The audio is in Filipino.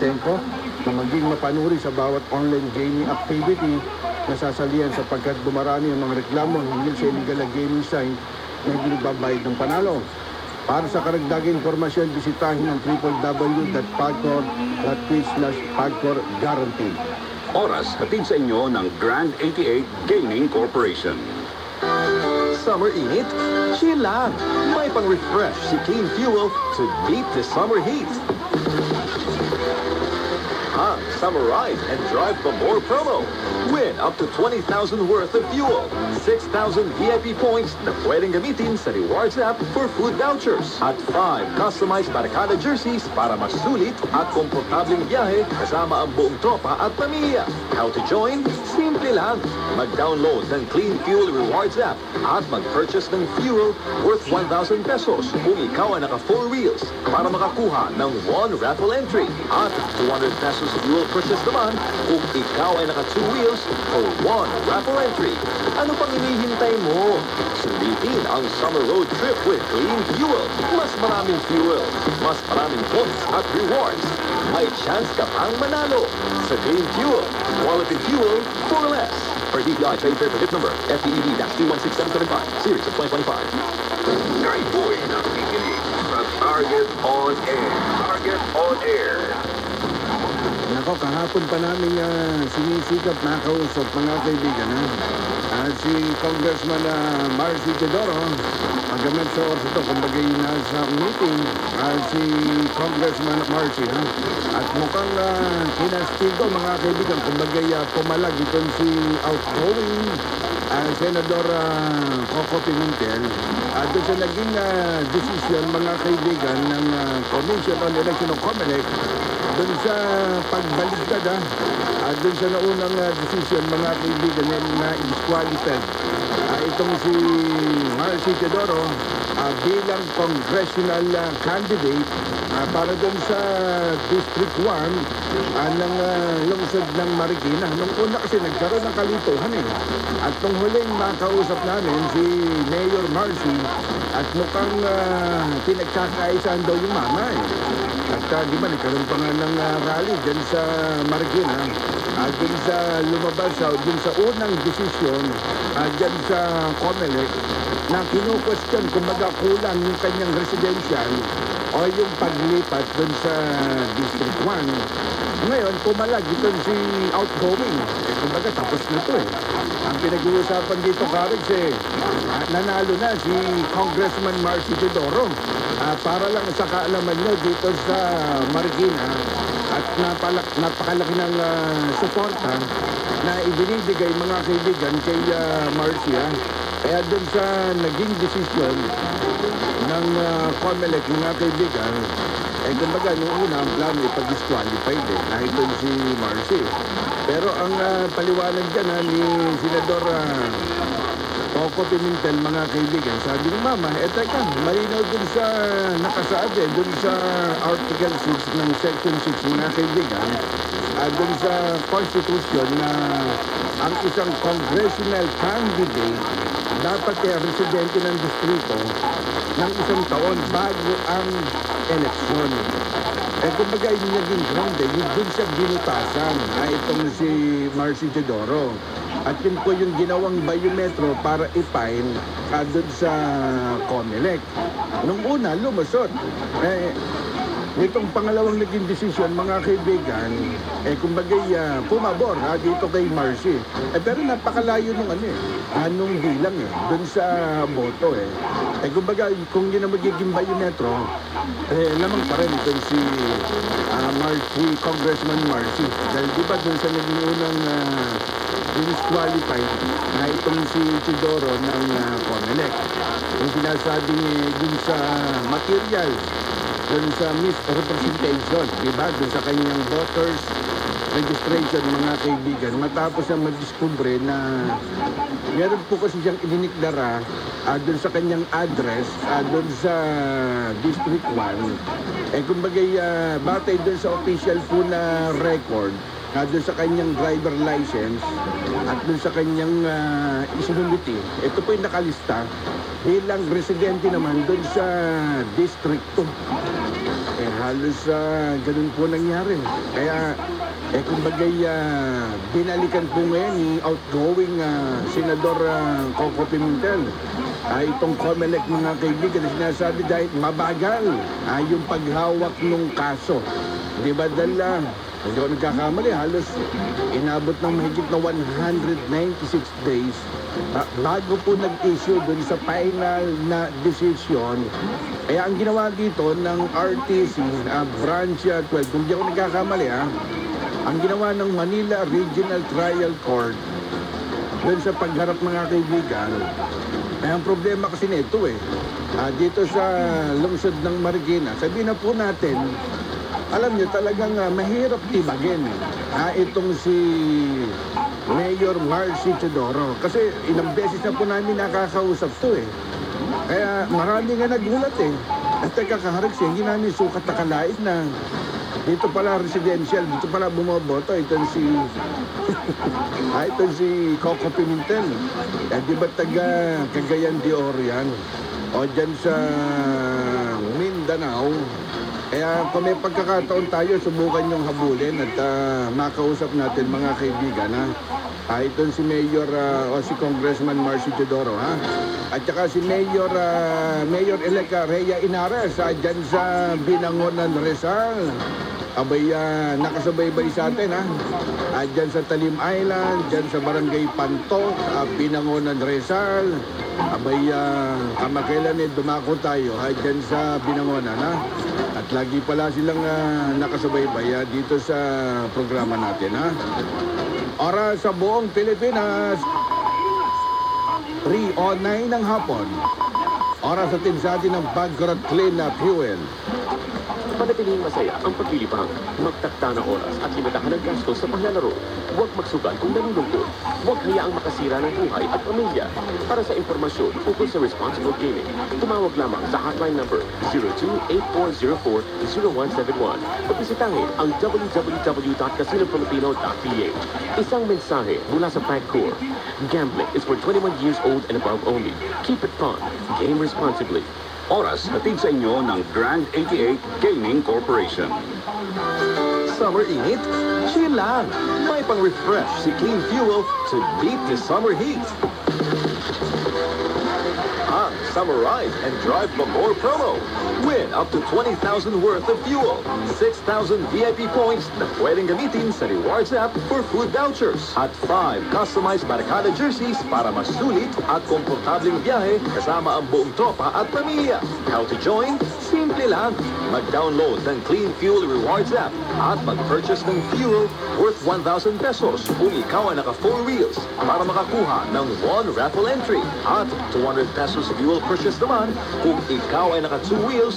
Tempo na maging mapanuri sa bawat online gaming activity na sasalihan sapagkat bumarami ang mga reklamo hinggil sa illegal na gaming site na hindi nagbabayad ng panalo. Para sa karagdagang informasyon, bisitahin ang www.pagcor.page/pagcorguarantee. Oras hatid sa inyo ng Grand 88 Gaming Corporation. Summer init? Chill lang. May pang-refresh si Clean Fuel to beat the summer heat. Summarize and drive the more promo. Win up to 20,000 worth of fuel. 6,000 VIP points na pwedeng gamitin sa Rewards app for food vouchers. At 5 customized Barricada jerseys para mas sulit at komportableng biyahe kasama ang buong tropa at pamilya. How to join? Simple lang. Mag-download ng Clean Fuel Rewards app at mag-purchase ng fuel worth 1,000 pesos kung ikaw ay naka 4 wheels para makakuha ng 1 raffle entry. At 200 pesos fuel purchase naman kung ikaw ay naka 2 wheels for 1 raffle entry. Ano pang hinihintay mo? Sulitin ang summer road trip with Clean Fuel. Mas maraming fuel, mas maraming points at rewards. May chance ka pang manalo sa Clean Fuel. Quality fuel for less. Per DTI Trade Fair Permit Number FTED-216775, Series of 2025. Gary Boy nakikinig sa Target on Air. Target on Air. Nako, kahapon pa namin sinisikap nakausap mga kaibigan. Si Congressman Marcy Teodoro, magamat sa oras ito, kumbaga nasa meeting, si Congressman Marcy. At mukhang kinastigo mga kaibigan, kumbaga pumalag itong si outgoing Senador Coco Pimentel. Doon sa naging desisyon mga kaibigan ng Commission on Election of COMELEC, doon sa pagbaligtad, doon sa naunang desisyon mga kaibigan na disqualified itong si Marcy Teodoro bilang congressional candidate para doon sa District 1 ng lungsod ng Marikina. Nung una kasi nagkaroon ng kalituhan At nung huling makausap namin si Mayor Marcy at mukhang pinagkakaisaan daw yung mama At di ba nagkaroon pa nga ng rally dyan sa Marikina dyan sa lumabas dyan sa unang desisyon dyan sa COMELEC na kinu-question kung kulang yung kanyang residential o yung paglipat dun sa District 1. Ngayon, pumalag itong si outgoing. Kumbaga, tapos na ito Ang pinag-uusapan dito, Karex, nanalo na si Congressman Marcy Teodoro. Para lang sa kaalaman nyo dito sa Marikina at napakalaki ng suporta na ibinibigay mga kaibigan kay Marcy. Kaya doon sa naging desisyon ng COMELEC mga kaibigan, kumbaga nung una ang plano ipag-disqualified kahit doon si Marcy. Pero ang paliwanag dyan ni Senador Coco Pimentel mga kaibigan, sabi ng mama, teka, malinaw dun sa nakasaad dun sa Article 6 ng Section 6 mga kaibigan, dun sa Constitution na ang isang congressional candidate dapat residente ng distrito ng isang taon bago ang eleksyon. Kumbaga yung naging grounded, yung dun siya binutasan itong si Marcy Teodoro. At yun po yung ginawang biometro para i-file dun sa COMELEC. Nung una, lumusot. Itong pangalawang naging desisyon, mga kaibigan, kumbaga pumabor dito kay Marcy. Pero napakalayo nung anong bilang dun sa boto kumbaga, kung yun ang magiging biometro, lamang pa rin itong si Marcy, Congressman Marcy. Dahil diba dun sa naging unang disqualified na itong si Teodoro ng COMELEC. Yung sinasabing dun sa material, dun sa misrepresentation, diba? Dun sa kanyang voters registration, mga kaibigan, matapos na madiskubre na meron po kasi siyang idiniklara dun sa kanyang address dun sa District 1. Kumbaga, batay dun sa official po na record, dun sa kanyang driver license at dun sa kanyang isinuliti. Ito po yung nakalista bilang residente naman dun sa District 2. halos ganun po nangyari. Kaya, kumbagay, binalikan po ngayon ni outgoing Senador Coco Pimentel. Itong COMELEC mga kaibigan na sinasabi dahil mabagal yung paghawak ng kaso. Di ba dahil, hindi ko nagkakamali, halos inabot ng mahigit na 196 days bago po nag-issue dun sa final na decision. Kaya ang ginawa dito ng RTC, Branch 12, kung hindi ako nagkakamali ang ginawa ng Manila Regional Trial Court dun sa pagharap mga kaibigan, ang problema kasi nito dito sa lungsod ng Marikina, sabihin na po natin, alam niyo talagang mahirap tibagin itong si Mayor Marcy Teodoro. Kasi ilang beses na po namin nakakausap to Kaya marami nga nagulat At kakaharap siya, hindi namin sukat nakalait na dito pala residential, dito pala bumoboto. Itong si itong si Coco Pimentel. Di ba taga Cagayan de Oro yan? O dyan sa Mindanao. Kaya kung may pagkakataon tayo, subukan yung habulin at makausap natin mga kaibigan itong si Mayor o si Congressman Marcy Teodoro at saka si Mayor-elect Rhea Inares dyan sa Binangonan, Rizal. Abay, nakasubaybay sa atin dyan sa Talim Island, dyan sa Barangay Pantok, Binangonan, Rizal. Abay, kamakailan dumako tayo dyan sa Binangonan At lagi pala silang nakasubaybay dito sa programa natin Oras sa buong Pilipinas 3:09 ng hapon. Oras atin sa atin ng Bagrat Clean Fuel. Panatiling masaya ang paglilibang, magtakda na oras at limitahan ang gastos sa paglalaro. Huwag magsugal kung nalulungkot. Huwag hayaang makasira ng buhay at pamilya. Para sa impormasyon ukol sa responsible gaming, tumawag lamang sa hotline number 02-8404-0171 o bisitahin ang www.casinofilipino.ph. Isang mensahe mula sa PAGCOR. Gambling is for 21 years old and above only. Keep it fun. Game responsibly. Oras hatid sa inyo ng Grand 88 Gaming Corporation. Summer init? Chill lang. May pang-refresh si Clean Fuel to beat the summer heat. Ang Summarize and Drive More promo. Win up to 20,000 worth of fuel. 6,000 VIP points na pwedeng gamitin sa Rewards app for food vouchers. At 5 customized Barcada jerseys para mas sulit at komportableng biyahe kasama ang buong tropa at pamilya. How to join? Simple lang. Mag-download ng Clean Fuel Rewards app at mag-purchase ng fuel worth 1,000 pesos kung ikaw ay naka 4 wheels para makakuha ng 1 raffle entry. At 200 pesos fuel purchase naman kung ikaw ay naka 2 wheels